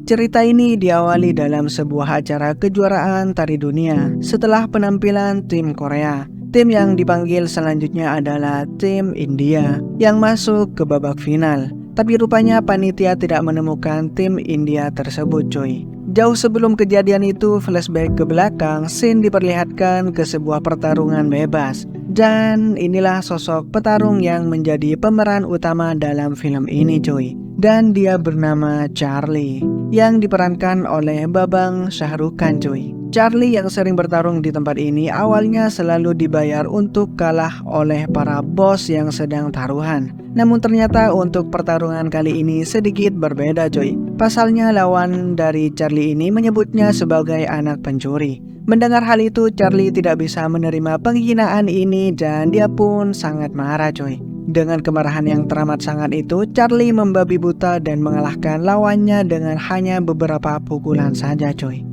Cerita ini diawali dalam sebuah acara kejuaraan tari dunia setelah penampilan tim Korea. Tim yang dipanggil selanjutnya adalah tim India yang masuk ke babak final. Tapi rupanya panitia tidak menemukan tim India tersebut cuy. Jauh sebelum kejadian itu, flashback ke belakang, scene diperlihatkan ke sebuah pertarungan bebas. Dan inilah sosok petarung yang menjadi pemeran utama dalam film ini cuy. Dan dia bernama Charlie, yang diperankan oleh Babang Shahrukh cuy. Charlie yang sering bertarung di tempat ini awalnya selalu dibayar untuk kalah oleh para bos yang sedang taruhan. Namun ternyata untuk pertarungan kali ini sedikit berbeda cuy. Pasalnya lawan dari Charlie ini menyebutnya sebagai anak pencuri. Mendengar hal itu, Charlie tidak bisa menerima penghinaan ini dan dia pun sangat marah cuy. Dengan kemarahan yang teramat sangat itu, Charlie membabi buta dan mengalahkan lawannya dengan hanya beberapa pukulan saja cuy.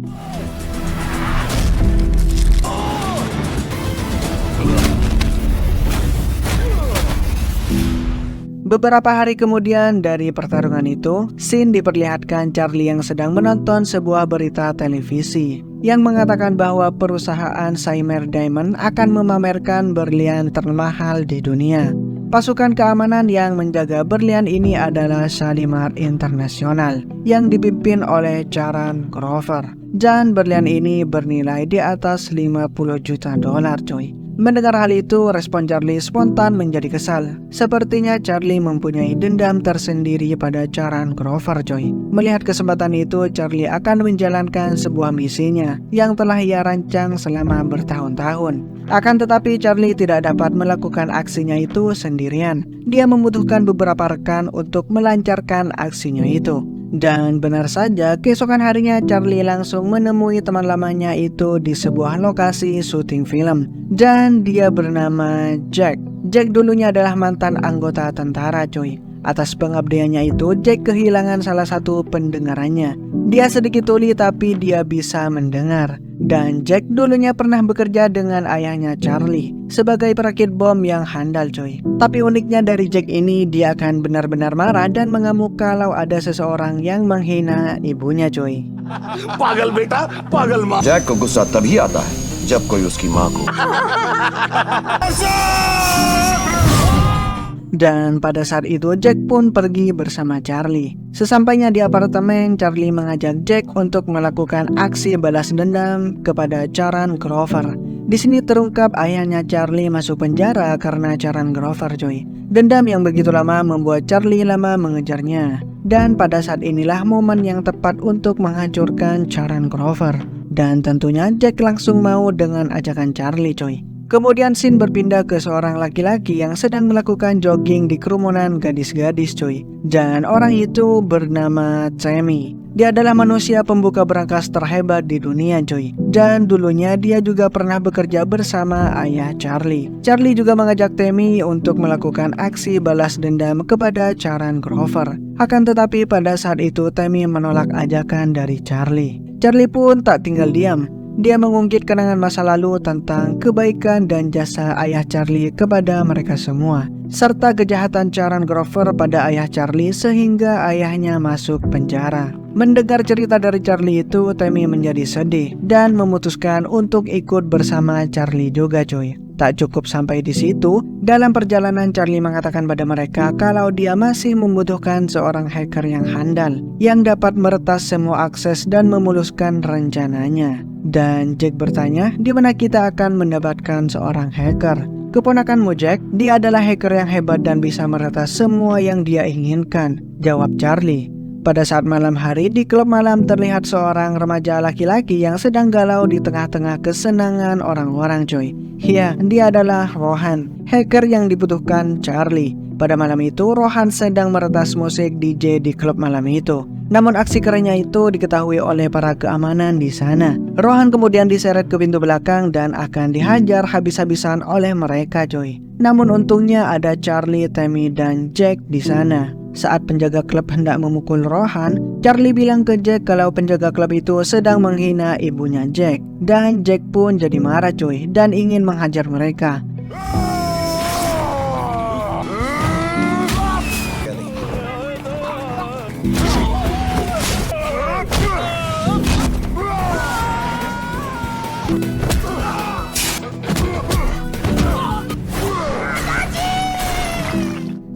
Beberapa hari kemudian dari pertarungan itu, scene diperlihatkan Charlie yang sedang menonton sebuah berita televisi yang mengatakan bahwa perusahaan Seymour Diamond akan memamerkan berlian termahal di dunia. Pasukan keamanan yang menjaga berlian ini adalah Shalimar International yang dipimpin oleh Charan Grover. Dan berlian ini bernilai di atas 50 juta dolar coy. Mendengar hal itu, respon Charlie spontan menjadi kesal. Sepertinya Charlie mempunyai dendam tersendiri pada Charan Grover coy. Melihat kesempatan itu, Charlie akan menjalankan sebuah misinya yang telah ia rancang selama bertahun-tahun. Akan tetapi Charlie tidak dapat melakukan aksinya itu sendirian. Dia membutuhkan beberapa rekan untuk melancarkan aksinya itu. Dan benar saja, keesokan harinya Charlie langsung menemui teman lamanya itu di sebuah lokasi syuting film. Dan dia bernama Jack. Jack dulunya adalah mantan anggota tentara coy. Atas pengabdiannya itu, Jack kehilangan salah satu pendengarannya. Dia sedikit tuli tapi dia bisa mendengar. Dan Jack dulunya pernah bekerja dengan ayahnya Charlie sebagai perakit bom yang handal coy. Tapi uniknya dari Jack ini, dia akan benar-benar marah dan mengamuk kalau ada seseorang yang menghina ibunya coy. पागल बेटा, पागल माँ। जैक को गुस्सा तभी आता है जब कोई उसकी माँ को Dan pada saat itu Jack pun pergi bersama Charlie. Sesampainya di apartemen, Charlie mengajak Jack untuk melakukan aksi balas dendam kepada Charan Grover. Di sini terungkap ayahnya Charlie masuk penjara karena Charan Grover coy. Dendam yang begitu lama membuat Charlie lama mengejarnya. Dan pada saat inilah momen yang tepat untuk menghancurkan Charan Grover. Dan tentunya Jack langsung mau dengan ajakan Charlie coy. Kemudian scene berpindah ke seorang laki-laki yang sedang melakukan jogging di kerumunan gadis-gadis coy. Dan orang itu bernama Tammy. Dia adalah manusia pembuka berangkas terhebat di dunia coy. Dan dulunya dia juga pernah bekerja bersama ayah Charlie. Charlie juga mengajak Tammy untuk melakukan aksi balas dendam kepada Charan Grover. Akan tetapi pada saat itu Tammy menolak ajakan dari Charlie. Charlie pun tak tinggal diam. Dia mengungkit kenangan masa lalu tentang kebaikan dan jasa ayah Charlie kepada mereka semua, serta kejahatan Charan Grover pada ayah Charlie sehingga ayahnya masuk penjara. Mendengar cerita dari Charlie itu, Tammy menjadi sedih dan memutuskan untuk ikut bersama Charlie juga coy. Tak cukup sampai di situ, dalam perjalanan Charlie mengatakan pada mereka kalau dia masih membutuhkan seorang hacker yang handal yang dapat meretas semua akses dan memuluskan rencananya. Dan Jack bertanya, di mana kita akan mendapatkan seorang hacker? Keponakanmu Jack, dia adalah hacker yang hebat dan bisa meretas semua yang dia inginkan, jawab Charlie. Pada saat malam hari di klub malam terlihat seorang remaja laki-laki yang sedang galau di tengah-tengah kesenangan orang-orang coy. Ya, dia adalah Rohan, hacker yang dibutuhkan Charlie. Pada malam itu, Rohan sedang meretas musik DJ di klub malam itu. Namun aksi kerennya itu diketahui oleh para keamanan di sana. Rohan kemudian diseret ke pintu belakang dan akan dihajar habis-habisan oleh mereka coy. Namun untungnya ada Charlie, Tammy, dan Jack di sana. Saat penjaga klub hendak memukul Rohan, Charlie bilang ke Jack kalau penjaga klub itu sedang menghina ibunya Jack. Dan Jack pun jadi marah coy dan ingin menghajar mereka.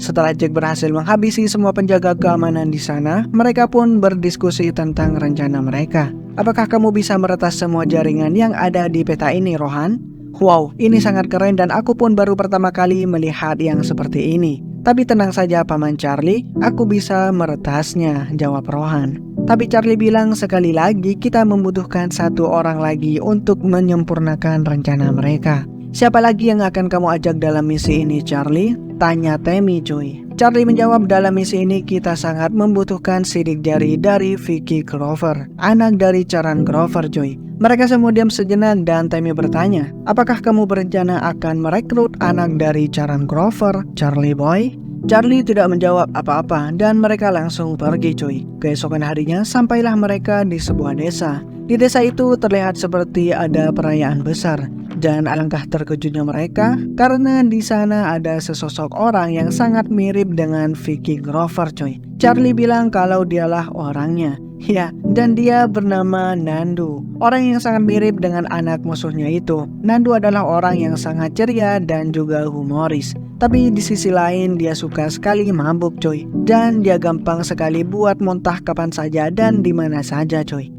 setelah Jack berhasil menghabisi semua penjaga keamanan di sana, mereka pun berdiskusi tentang rencana mereka. Apakah kamu bisa meretas semua jaringan yang ada di peta ini, Rohan? Wow, ini sangat keren dan aku pun baru pertama kali melihat yang seperti ini. Tapi tenang saja Paman Charlie, aku bisa meretasnya, jawab Rohan. Tapi Charlie bilang sekali lagi kita membutuhkan satu orang lagi untuk menyempurnakan rencana mereka. Siapa lagi yang akan kamu ajak dalam misi ini, Charlie? Tanya Tammy, cuy. Charlie menjawab, dalam misi ini kita sangat membutuhkan sidik jari dari Vicky Grover, anak dari Charon Grover, cuy. Mereka semua diam sejenak dan Tammy bertanya, apakah kamu berencana akan merekrut anak dari Charon Grover, Charlie boy? Charlie tidak menjawab apa-apa dan mereka langsung pergi, cuy. Keesokan harinya sampailah mereka di sebuah desa. Di desa itu terlihat seperti ada perayaan besar. Dan alangkah terkejutnya mereka karena di sana ada sesosok orang yang sangat mirip dengan Vicky Grover, coy. Charlie bilang kalau dialah orangnya. Ya, dan dia bernama Nandu. Orang yang sangat mirip dengan anak musuhnya itu. Nandu adalah orang yang sangat ceria dan juga humoris. Tapi di sisi lain dia suka sekali mabuk, coy. Dan dia gampang sekali buat muntah kapan saja dan di mana saja, coy.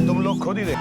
तुम लोग खुद ही देख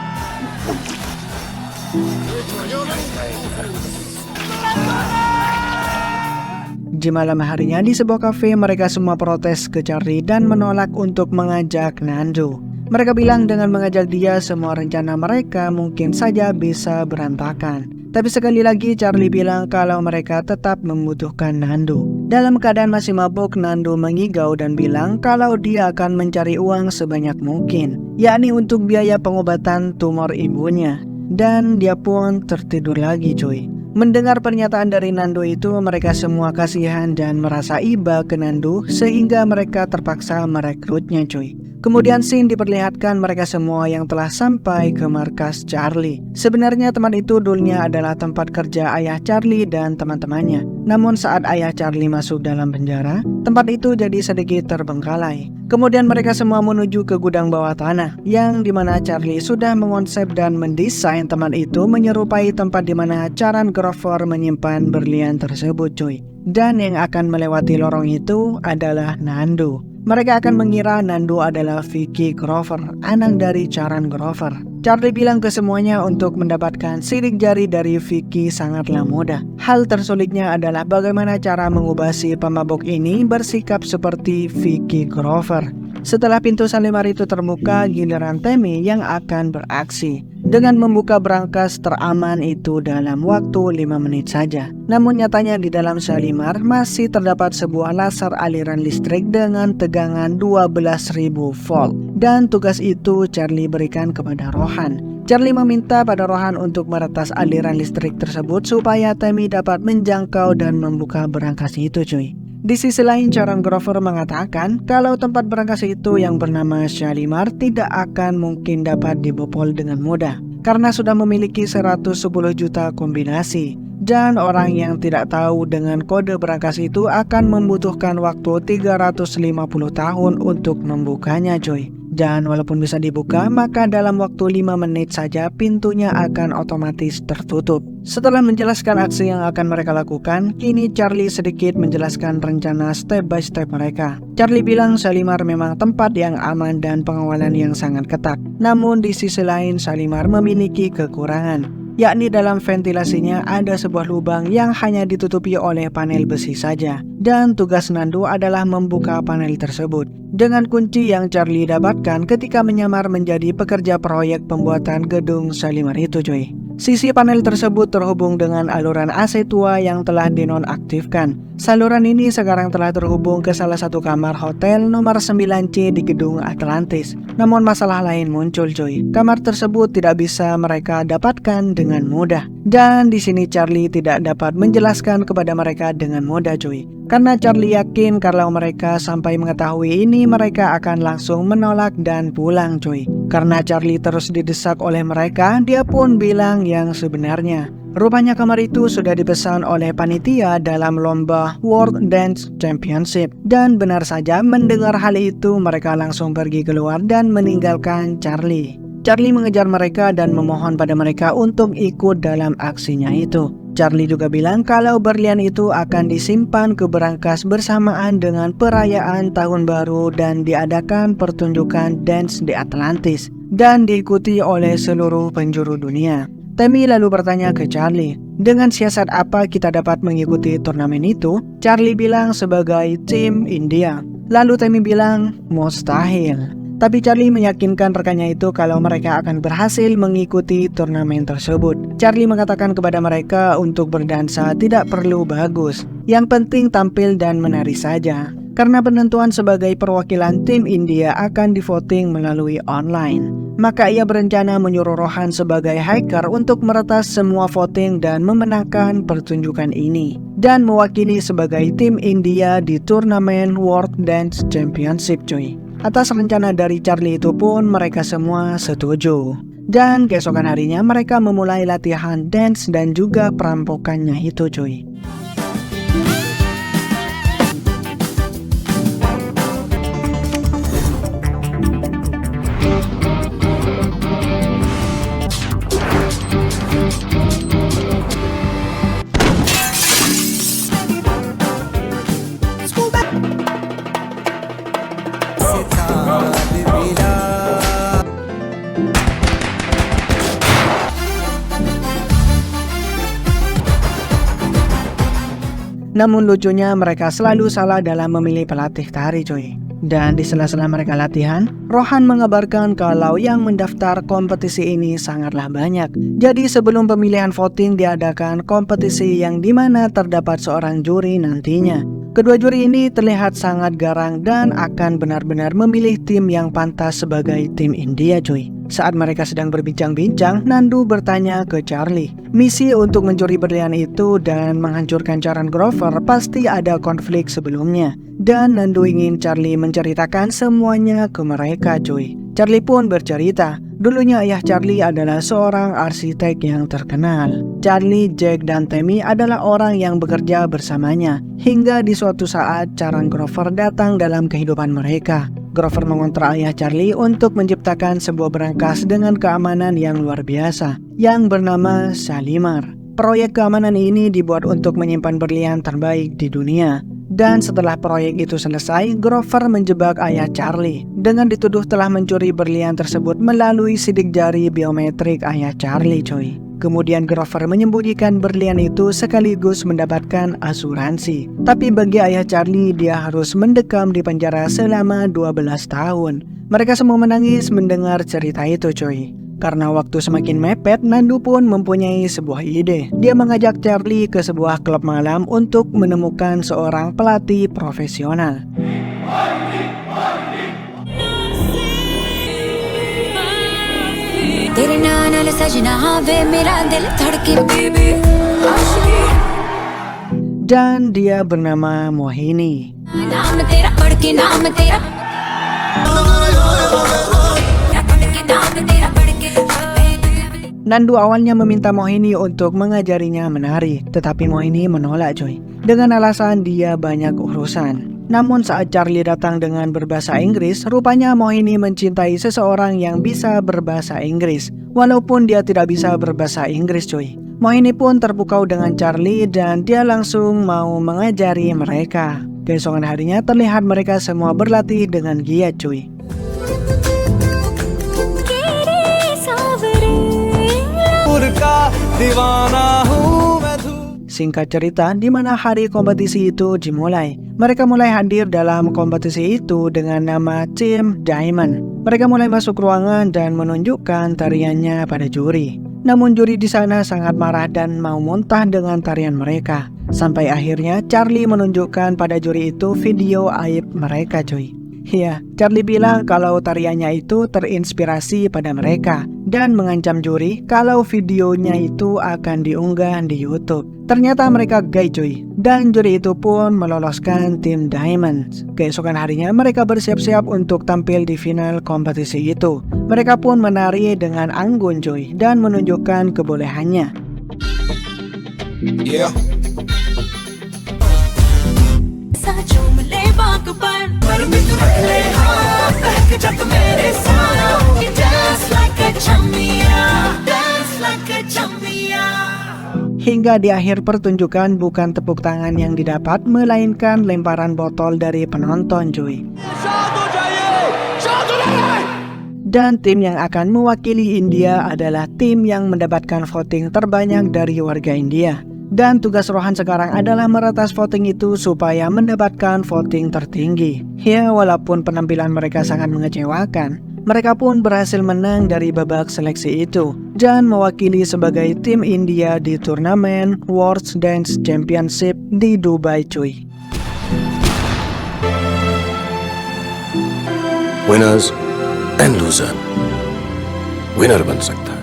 Di malam harinya di sebuah kafe mereka semua protes ke Charlie dan menolak untuk mengajak Nandu. Mereka bilang dengan mengajak dia semua rencana mereka mungkin saja bisa berantakan. Tapi sekali lagi Charlie bilang kalau mereka tetap membutuhkan Nandu. Dalam keadaan masih mabuk, Nandu mengigau dan bilang kalau dia akan mencari uang sebanyak mungkin, yakni untuk biaya pengobatan tumor ibunya. Dan dia pun tertidur lagi, cuy. Mendengar pernyataan dari Nandu itu, mereka semua kasihan dan merasa iba ke Nandu sehingga mereka terpaksa merekrutnya, cuy. Kemudian scene diperlihatkan mereka semua yang telah sampai ke markas Charlie. Sebenarnya tempat itu dulunya adalah tempat kerja ayah Charlie dan teman-temannya. Namun saat ayah Charlie masuk dalam penjara, tempat itu jadi sedikit terbengkalai. Kemudian mereka semua menuju ke gudang bawah tanah, yang dimana Charlie sudah mengonsep dan mendesain tempat itu menyerupai tempat dimana Charon Grover menyimpan berlian tersebut, cuy. Dan yang akan melewati lorong itu adalah Nandu. Mereka akan mengira Nandu adalah Vicky Grover, anak dari Charon Grover. Charlie bilang ke semuanya untuk mendapatkan sidik jari dari Vicky sangatlah mudah. Hal tersulitnya adalah bagaimana cara mengubah si pemabuk ini bersikap seperti Vicky Grover. Setelah pintu Shalimar itu terbuka, giliran Tammy yang akan beraksi dengan membuka brankas teraman itu dalam waktu 5 menit saja. Namun nyatanya di dalam Shalimar masih terdapat sebuah laser aliran listrik dengan tegangan 12.000 volt. Dan tugas itu Charlie berikan kepada Rohan. Charlie meminta pada Rohan untuk meretas aliran listrik tersebut supaya Tammy dapat menjangkau dan membuka brankas itu, cuy. Di sisi lain, Charon Grover mengatakan kalau tempat brankas itu yang bernama Shalimar tidak akan mungkin dapat dibobol dengan mudah karena sudah memiliki 110 juta kombinasi. Dan orang yang tidak tahu dengan kode brankas itu akan membutuhkan waktu 350 tahun untuk membukanya, coy. Dan walaupun bisa dibuka, maka dalam waktu 5 menit saja pintunya akan otomatis tertutup. Setelah menjelaskan aksi yang akan mereka lakukan, kini Charlie sedikit menjelaskan rencana step by step mereka. Charlie bilang Shalimar memang tempat yang aman dan pengawalan yang sangat ketat. Namun di sisi lain Shalimar memiliki kekurangan, yakni dalam ventilasinya ada sebuah lubang yang hanya ditutupi oleh panel besi saja. Dan tugas Nandu adalah membuka panel tersebut dengan kunci yang Charlie dapatkan ketika menyamar menjadi pekerja proyek pembuatan gedung Shalimar itu, cuy. Sisi panel tersebut terhubung dengan aluran AC tua yang telah dinonaktifkan. Saluran ini sekarang telah terhubung ke salah satu kamar hotel nomor 9C di gedung Atlantis. Namun masalah lain muncul, cuy. Kamar tersebut tidak bisa mereka dapatkan dengan mudah. Dan di sini Charlie tidak dapat menjelaskan kepada mereka dengan mudah, cuy. Karena Charlie yakin kalau mereka sampai mengetahui ini mereka akan langsung menolak dan pulang, cuy. Karena Charlie terus didesak oleh mereka, dia pun bilang yang sebenarnya. Rupanya kamar itu sudah dipesan oleh panitia dalam lomba World Dance Championship. Dan benar saja mendengar hal itu mereka langsung pergi keluar dan meninggalkan Charlie. Charlie mengejar mereka dan memohon pada mereka untuk ikut dalam aksinya itu. Charlie juga bilang kalau berlian itu akan disimpan ke berangkas bersamaan dengan perayaan tahun baru dan diadakan pertunjukan dance di Atlantis dan diikuti oleh seluruh penjuru dunia. Tammy lalu bertanya ke Charlie, dengan siasat apa kita dapat mengikuti turnamen itu? Charlie bilang sebagai tim India. Lalu Tammy bilang mustahil. Tapi Charlie meyakinkan rekannya itu kalau mereka akan berhasil mengikuti turnamen tersebut. Charlie mengatakan kepada mereka untuk berdansa tidak perlu bagus. Yang penting tampil dan menari saja. Karena penentuan sebagai perwakilan tim India akan divoting melalui online. Maka ia berencana menyuruh Rohan sebagai hacker untuk meretas semua voting dan memenangkan pertunjukan ini. Dan mewakili sebagai tim India di turnamen World Dance Championship cuy. Atas rencana dari Charlie itu pun mereka semua setuju. Dan keesokan harinya mereka memulai latihan dance dan juga perampokannya itu cuy. Namun lucunya mereka selalu salah dalam memilih pelatih tari cuy. Dan di sela-sela mereka latihan, Rohan mengabarkan kalau yang mendaftar kompetisi ini sangatlah banyak. Jadi sebelum pemilihan voting diadakan kompetisi yang dimana terdapat seorang juri nantinya. Kedua juri ini terlihat sangat garang dan akan benar-benar memilih tim yang pantas sebagai tim India cuy. Saat mereka sedang berbincang-bincang, Nandu bertanya ke Charlie, misi untuk mencuri berlian itu dan menghancurkan Charan Grover pasti ada konflik sebelumnya. Dan Nandu ingin Charlie menceritakan semuanya ke mereka cuy. Charlie pun bercerita, dulunya ayah Charlie adalah seorang arsitek yang terkenal. Charlie, Jack, dan Tammy adalah orang yang bekerja bersamanya. Hingga di suatu saat Charan Grover datang dalam kehidupan mereka. Grover mengontrak ayah Charlie untuk menciptakan sebuah berangkas dengan keamanan yang luar biasa yang bernama Shalimar. Proyek keamanan ini dibuat untuk menyimpan berlian terbaik di dunia. Dan setelah proyek itu selesai, Grover menjebak ayah Charlie dengan dituduh telah mencuri berlian tersebut melalui sidik jari biometrik ayah Charlie coy. Kemudian Grover menyembunyikan berlian itu sekaligus mendapatkan asuransi. Tapi bagi ayah Charlie, dia harus mendekam di penjara selama 12 tahun. Mereka semua menangis mendengar cerita itu coy. Karena waktu semakin mepet, Nandu pun mempunyai sebuah ide. Dia mengajak Charlie ke sebuah klub malam untuk menemukan seorang pelatih profesional. Dan dia bernama Mohini. Nandu awalnya meminta Mohini untuk mengajarinya menari, tetapi Mohini menolak coy, dengan alasan dia banyak urusan. Namun saat Charlie datang dengan berbahasa Inggris, rupanya Mohini mencintai seseorang yang bisa berbahasa Inggris, walaupun dia tidak bisa berbahasa Inggris coy. Mohini pun terpukau dengan Charlie dan dia langsung mau mengajari mereka. Keesokan harinya terlihat mereka semua berlatih dengan giat cuy. Singkat cerita, di mana hari kompetisi itu dimulai. Mereka mulai hadir dalam kompetisi itu dengan nama Tim Diamond. Mereka mulai masuk ruangan dan menunjukkan tariannya pada juri. Namun juri di sana sangat marah dan mau muntah dengan tarian mereka. Sampai akhirnya Charlie menunjukkan pada juri itu video aib mereka cuy. Ya, Charlie bilang kalau tariannya itu terinspirasi pada mereka dan mengancam juri kalau videonya itu akan diunggah di YouTube. Ternyata mereka gay cuy, dan juri itu pun meloloskan tim Diamonds. Keesokan harinya mereka bersiap-siap untuk tampil di final kompetisi itu. Mereka pun menari dengan anggun cuy dan menunjukkan kebolehannya. Yeah. hingga di akhir pertunjukan bukan tepuk tangan yang didapat melainkan lemparan botol dari penonton cuy. Dan tim yang akan mewakili India adalah tim yang mendapatkan voting terbanyak dari warga India. Dan tugas Rohan sekarang adalah meretas voting itu supaya mendapatkan voting tertinggi. Ya, walaupun penampilan mereka sangat mengecewakan, mereka pun berhasil menang dari babak seleksi itu dan mewakili sebagai tim India di turnamen World Dance Championship di Dubai cuy. Winners and loser. Winner बन सकता है.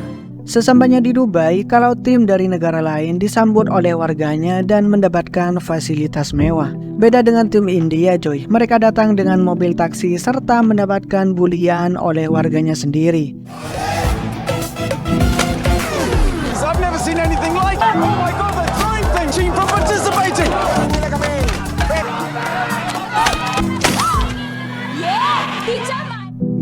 Sesampainya di Dubai, kalau tim dari negara lain disambut oleh warganya dan mendapatkan fasilitas mewah. Beda dengan tim India coy, mereka datang dengan mobil taksi serta mendapatkan bulian oleh warganya sendiri. I've never seen anything like it. Oh my god, they're throwing things. Team from participating.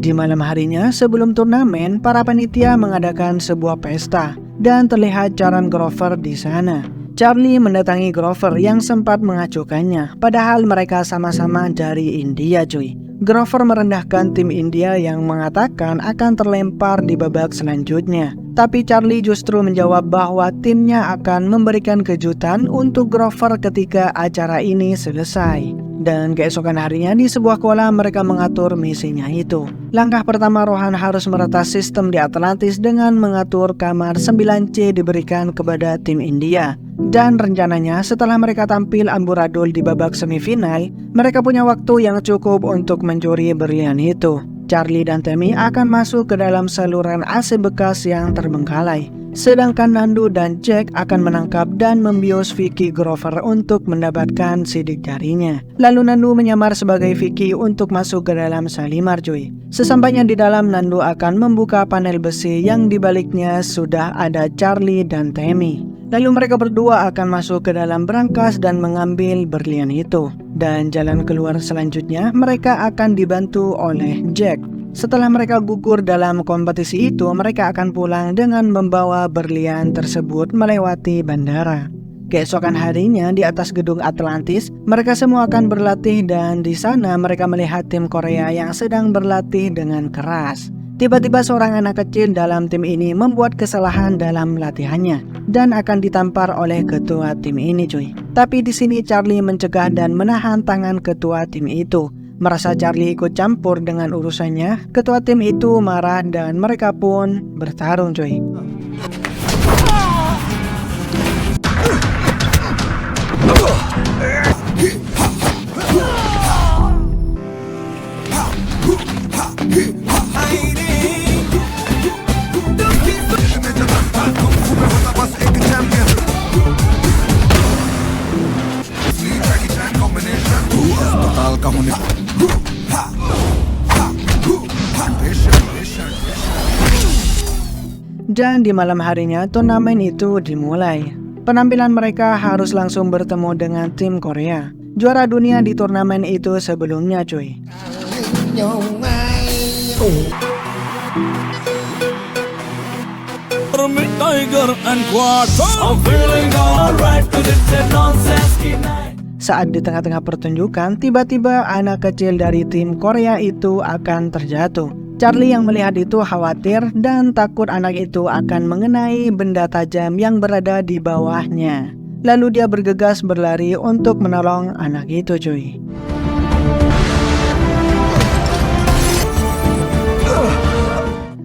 Di malam harinya sebelum turnamen, para panitia mengadakan sebuah pesta dan terlihat Charan Grover di sana. Charlie mendatangi Grover yang sempat mengacuhkannya, padahal mereka sama-sama dari India cuy. Grover merendahkan tim India yang mengatakan akan terlempar di babak selanjutnya. Tapi Charlie justru menjawab bahwa timnya akan memberikan kejutan untuk Grover ketika acara ini selesai. Dan keesokan harinya di sebuah kolam mereka mengatur misinya itu. Langkah pertama Rohan harus meretas sistem di Atlantis dengan mengatur kamar 9C diberikan kepada tim India. Dan rencananya setelah mereka tampil amburadul di babak semifinal, mereka punya waktu yang cukup untuk mencuri berlian itu. Charlie dan Tammy akan masuk ke dalam saluran AC bekas yang terbengkalai. Sedangkan Nandu dan Jack akan menangkap dan membius Vicky Grover untuk mendapatkan sidik jarinya. Lalu Nandu menyamar sebagai Vicky untuk masuk ke dalam Shalimar cuy. Sesampainya di dalam, Nandu akan membuka panel besi yang dibaliknya sudah ada Charlie dan Tammy. Lalu mereka berdua akan masuk ke dalam brankas dan mengambil berlian itu. Dan jalan keluar selanjutnya mereka akan dibantu oleh Jack. Setelah mereka gugur dalam kompetisi itu, mereka akan pulang dengan membawa berlian tersebut melewati bandara. Keesokan harinya di atas gedung Atlantis, mereka semua akan berlatih dan di sana mereka melihat tim Korea yang sedang berlatih dengan keras. Tiba-tiba seorang anak kecil dalam tim ini membuat kesalahan dalam latihannya dan akan ditampar oleh ketua tim ini cuy. Tapi di sini Charlie mencegah dan menahan tangan ketua tim itu. Merasa Charlie ikut campur dengan urusannya, ketua tim itu marah dan mereka pun bertarung cuy. Dan di malam harinya turnamen itu dimulai. Penampilan mereka harus langsung bertemu dengan tim Korea, juara dunia di turnamen itu sebelumnya cuy. Saat di tengah-tengah pertunjukan, tiba-tiba anak kecil dari tim Korea itu akan terjatuh. Charlie yang melihat itu khawatir dan takut anak itu akan mengenai benda tajam yang berada di bawahnya. Lalu dia bergegas berlari untuk menolong anak itu cuy.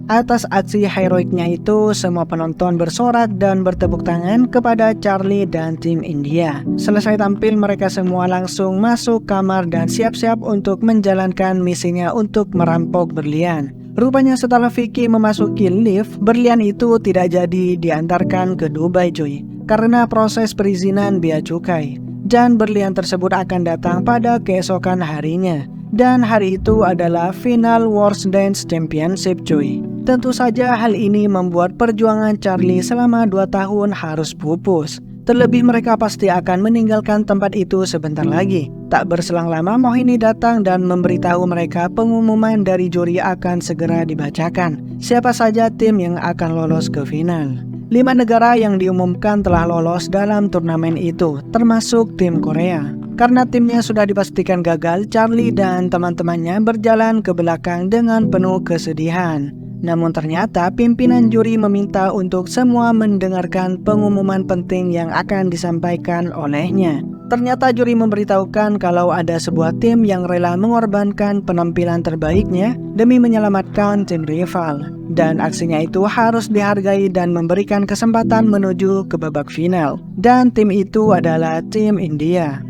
Atas aksi heroiknya itu, semua penonton bersorak dan bertepuk tangan kepada Charlie dan tim India. Selesai tampil, mereka semua langsung masuk kamar dan siap-siap untuk menjalankan misinya untuk merampok berlian. Rupanya setelah Vicky memasuki lift, berlian itu tidak jadi diantarkan ke Dubai cuy, karena proses perizinan bea cukai. Dan berlian tersebut akan datang pada keesokan harinya. Dan hari itu adalah final World Dance Championship cuy. Tentu saja hal ini membuat perjuangan Charlie selama 2 tahun harus pupus. Terlebih mereka pasti akan meninggalkan tempat itu sebentar lagi. Tak berselang lama Mohini datang dan memberitahu mereka pengumuman dari juri akan segera dibacakan. Siapa saja tim yang akan lolos ke final. 5 negara yang diumumkan telah lolos dalam turnamen itu, termasuk tim Korea. Karena timnya sudah dipastikan gagal, Charlie dan teman-temannya berjalan ke belakang dengan penuh kesedihan. Namun ternyata pimpinan juri meminta untuk semua mendengarkan pengumuman penting yang akan disampaikan olehnya. Ternyata juri memberitahukan kalau ada sebuah tim yang rela mengorbankan penampilan terbaiknya demi menyelamatkan tim rival. Dan aksinya itu harus dihargai dan memberikan kesempatan menuju ke babak final. Dan tim itu adalah tim India.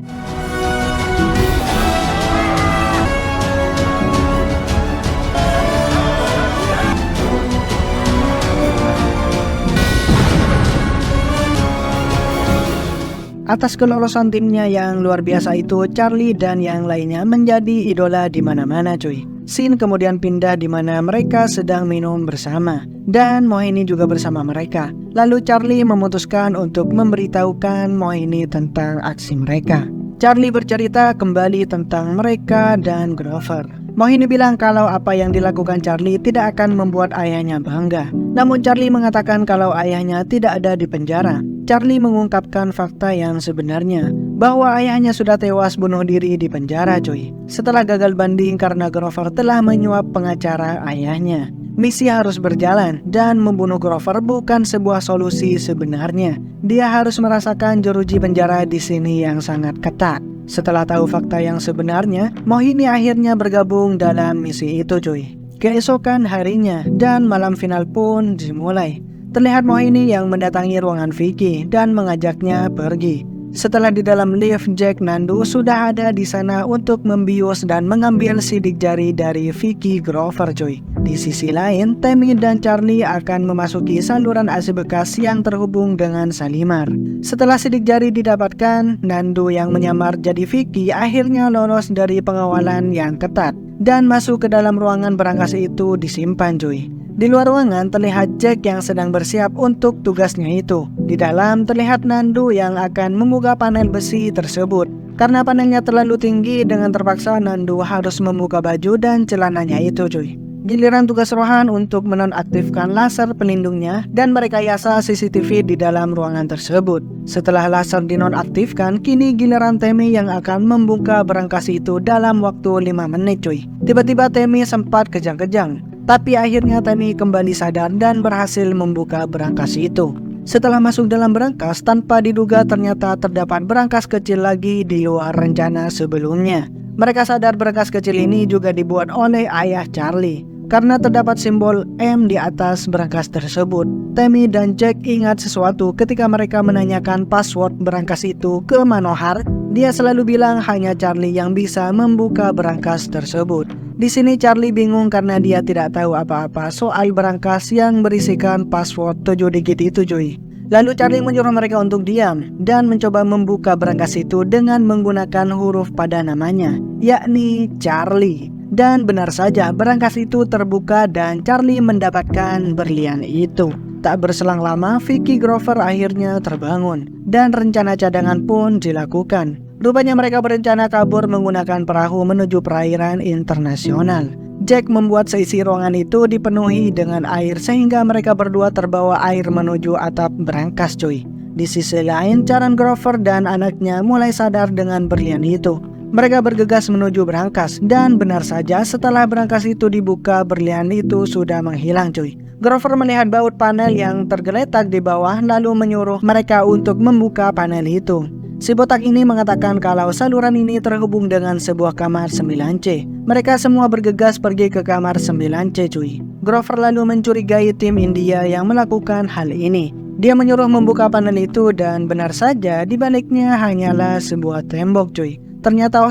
Atas kelolosan timnya yang luar biasa itu, Charlie dan yang lainnya menjadi idola di mana-mana cuy. Scene kemudian pindah di mana mereka sedang minum bersama, dan Mohini juga bersama mereka. Lalu Charlie memutuskan untuk memberitahukan Mohini tentang aksi mereka. Charlie bercerita kembali tentang mereka dan Grover. Mohini bilang kalau apa yang dilakukan Charlie tidak akan membuat ayahnya bangga. Namun Charlie mengatakan kalau ayahnya tidak ada di penjara. Charlie mengungkapkan fakta yang sebenarnya, bahwa ayahnya sudah tewas bunuh diri di penjara cuy. Setelah gagal banding karena Grover telah menyuap pengacara ayahnya. Misi harus berjalan, dan membunuh Grover bukan sebuah solusi sebenarnya. Dia harus merasakan jeruji penjara di sini yang sangat ketat. Setelah tahu fakta yang sebenarnya, Mohini akhirnya bergabung dalam misi itu cuy. Keesokan harinya, dan malam final pun dimulai. Terlihat Mohini yang mendatangi ruangan Vicky dan mengajaknya pergi. Setelah di dalam lift, Jack Nandu sudah ada di sana untuk membius dan mengambil sidik jari dari Vicky Grover cuy. Di sisi lain, Tammy dan Charlie akan memasuki saluran AC bekas yang terhubung dengan Shalimar. Setelah sidik jari didapatkan, Nandu yang menyamar jadi Vicky akhirnya lolos dari pengawalan yang ketat dan masuk ke dalam ruangan berangkas itu disimpan cuy. Di luar ruangan terlihat Jack yang sedang bersiap untuk tugasnya itu. Di dalam terlihat Nandu yang akan membuka panel besi tersebut. Karena panelnya terlalu tinggi, dengan terpaksa Nandu harus membuka baju dan celananya itu cuy. Giliran tugas Rohan untuk menonaktifkan laser pelindungnya dan merekayasa CCTV di dalam ruangan tersebut. Setelah laser dinonaktifkan, kini giliran Tammy yang akan membuka berangkas itu dalam waktu 5 menit cuy. Tiba-tiba Tammy sempat kejang-kejang. Tapi akhirnya Tammy kembali sadar dan berhasil membuka berangkas itu. Setelah masuk dalam berangkas, tanpa diduga ternyata terdapat berangkas kecil lagi di luar rencana sebelumnya. Mereka sadar berangkas kecil ini juga dibuat oleh ayah Charlie. Karena terdapat simbol M di atas berangkas tersebut. Tammy dan Jack ingat sesuatu ketika mereka menanyakan password berangkas itu ke Manohar. Dia selalu bilang hanya Charlie yang bisa membuka berangkas tersebut. Di sini Charlie bingung karena dia tidak tahu apa-apa soal berangkas yang berisikan password 7 digit itu cuy. Lalu Charlie menyuruh mereka untuk diam dan mencoba membuka berangkas itu dengan menggunakan huruf pada namanya, yakni Charlie. Dan benar saja berangkas itu terbuka dan Charlie mendapatkan berlian itu. Tak berselang lama Vicky Grover akhirnya terbangun dan rencana cadangan pun dilakukan. Rupanya mereka berencana kabur menggunakan perahu menuju perairan internasional. Jack membuat seisi ruangan itu dipenuhi dengan air sehingga mereka berdua terbawa air menuju atap berangkas cuy. Di sisi lain, Charan Grover dan anaknya mulai sadar dengan berlian itu. Mereka bergegas menuju berangkas dan benar saja setelah berangkas itu dibuka, berlian itu sudah menghilang cuy. Grover melihat baut panel yang tergeletak di bawah lalu menyuruh mereka untuk membuka panel itu. Si botak ini mengatakan kalau saluran ini terhubung dengan sebuah kamar 9C. Mereka semua bergegas pergi ke kamar 9C cuy. Grover lalu mencurigai tim India yang melakukan hal ini. Dia menyuruh membuka panel itu dan benar saja di baliknya hanyalah sebuah tembok cuy. Ternyata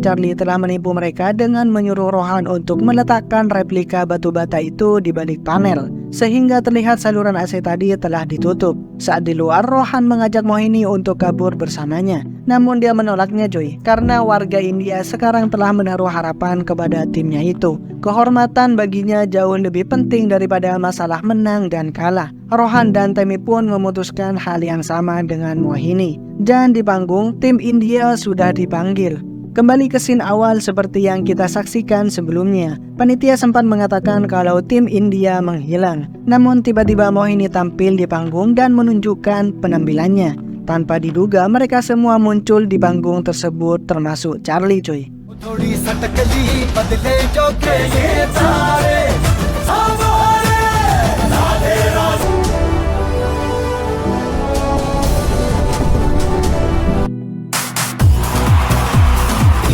Charlie telah menipu mereka dengan menyuruh Rohan untuk meletakkan replika batu bata itu di balik panel, sehingga terlihat saluran AC tadi telah ditutup. Saat di luar, Rohan mengajak Mohini untuk kabur bersamanya. Namun dia menolaknya cuy, karena warga India sekarang telah menaruh harapan kepada timnya itu. Kehormatan baginya jauh lebih penting daripada masalah menang dan kalah. Rohan dan Tammy pun memutuskan hal yang sama dengan Mohini. Dan di panggung, tim India sudah dipanggil. Kembali ke scene awal seperti yang kita saksikan sebelumnya. Panitia sempat mengatakan kalau tim India menghilang. Namun tiba-tiba Mohini tampil di panggung dan menunjukkan penampilannya. Tanpa diduga mereka semua muncul di panggung tersebut termasuk Charlie cuy. थोड़ी सटकली बदले जो के ये तारे हमारे राधे राधे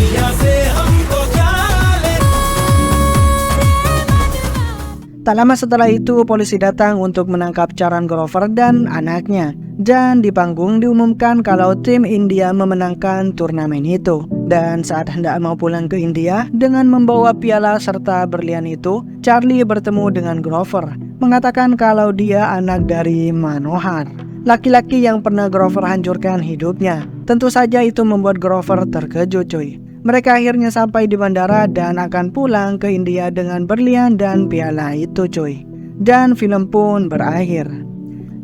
दुनिया से हमको क्या ले Tak lama setelah itu polisi datang untuk menangkap Charan Grover dan anaknya. Dan di panggung diumumkan kalau tim India memenangkan turnamen itu. Dan saat hendak mau pulang ke India dengan membawa piala serta berlian itu, Charlie bertemu dengan Grover, mengatakan kalau dia anak dari Manohar, laki-laki yang pernah Grover hancurkan hidupnya. Tentu saja itu membuat Grover terkejut cuy. Mereka akhirnya sampai di bandara dan akan pulang ke India dengan berlian dan piala itu cuy. Dan film pun berakhir.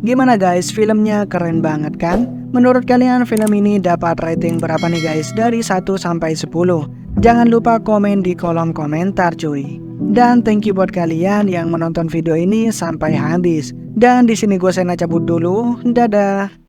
Gimana guys, filmnya keren banget kan? Menurut kalian film ini dapat rating berapa nih guys dari 1 sampai 10? Jangan lupa komen di kolom komentar cuy. Dan thank you buat kalian yang menonton video ini sampai habis. Dan di sini gue Sena cabut dulu. Dadah.